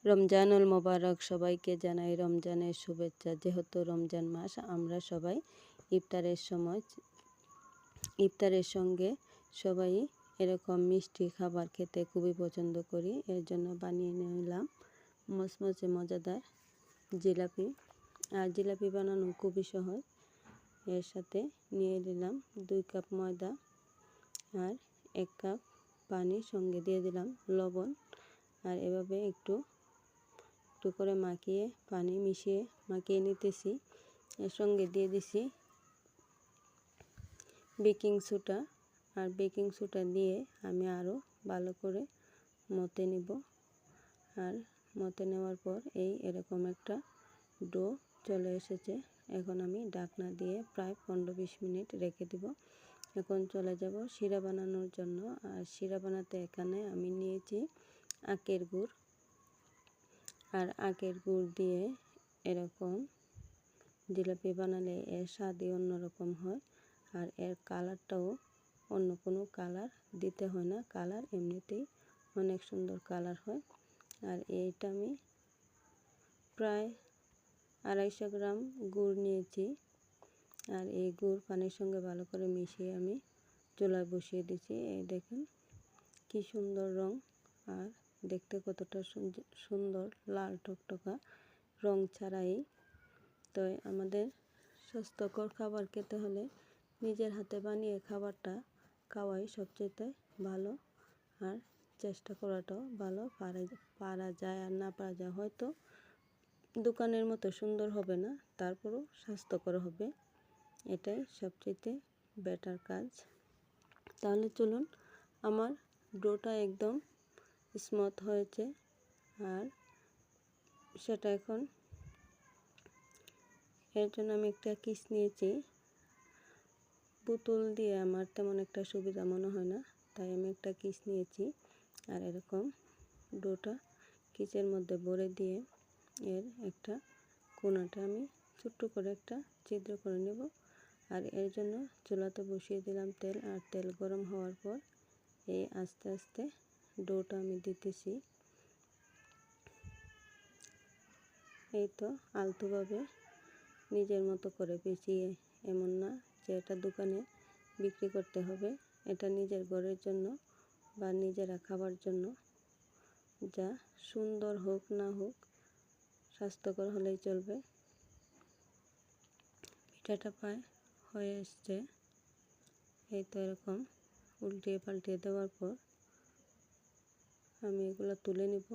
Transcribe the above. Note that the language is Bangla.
রমজানুল মোবারক, সবাইকে জানাই রমজানের শুভেচ্ছা। যেহেতু রমজান মাস, আমরা সবাই ইফতারের সঙ্গে সবাই এরকম মিষ্টি খাবার খেতে খুবই পছন্দ করি। এর জন্য বানিয়ে নিলাম মচমচে মজাদার জিলাপি। আর জিলাপি বানানো খুবই সহজ। এর সাথে নিয়ে নিলাম 2 কাপ ময়দা আর 1 কাপ পানি, সঙ্গে দিয়ে দিলাম লবণ। আর এভাবে একটু করে পানি মিশিয়ে মাখিয়ে নিতেছি। এর সঙ্গে দিয়ে দিছি বেকিং সোডা। আর বেকিং সোডা দিয়ে আমি আরও ভালো করে মথে নিব। আর মথে নেওয়ার পর এরকম একটা ডো চলে এসেছে। এখন আমি ঢাকনা দিয়ে প্রায় 15-20 মিনিট রেখে দিব। এখন চলে যাব শিরা বানানোর জন্য। আর শিরা বানাতে এখানে আমি নিয়েছি আখের গুড়। আর আখের গুড় দিয়ে এরকম জিলাপি বানালে এর স্বাদই অন্যরকম হয়। আর এর কালারটাও অন্য কোনো কালার দিতে হয় না, কালার এমনিতেই অনেক সুন্দর কালার হয়। আর এইটা আমি প্রায় 250 গ্রাম গুড় নিয়েছি। আর এই গুড় পানির সঙ্গে ভালো করে মিশিয়ে আমি চুলায় বসিয়ে দিয়েছি। এই দেখেন কি সুন্দর রং, আর দেখতে কতটা সুন্দর লাল টকটকা রং ছাড়াই। তো আমাদের স্বাস্থ্যকর খাবার খেতে হলে নিজের হাতে বানিয়ে খাবারটা খাওয়াই সবচেয়ে ভালো। আর চেষ্টা করাটাও ভালো। পারা যায় আর না পারা যায়, হয়তো দোকানের মতো সুন্দর হবে না, তারপরও স্বাস্থ্যকর হবে। এটাই সবচেয়ে বেটার কাজ। তাহলে চলুন, আমার ডোটা একদম স্মুথ হয়েছে। আর সেটা এখন এর জন্য আমি একটা কিস নিয়েছি। বোতল দিয়ে আমার তেমন একটা সুবিধা মনে হয় না, তাই আমি একটা কিস নিয়েছি। আর এরকম ডোটা কিসের মধ্যে ভরে দিয়ে এর একটা কোণাটা আমি ছোট্ট করে একটা ছিদ্র করে নেব। আর এর জন্য চুলাতে বসিয়ে দিলাম তেল। আর তেল গরম হওয়ার পর আস্তে আস্তে ডোটা আমি দিতেছি। এই তো আলতোভাবে নিজের মতো করে পেঁচিয়ে, এমন না যে এটা দোকানে বিক্রি করতে হবে। এটা নিজের ঘরের জন্য বা নিজেরা খাবার জন্য, যা সুন্দর হোক না হোক, স্বাস্থ্যকর হলেই চলবে। পিঠাটা প্রায় হয়ে এসছে। এই তো এরকম উল্টিয়ে পাল্টিয়ে দেওয়ার পর আমি এগুলো তুলে নিব।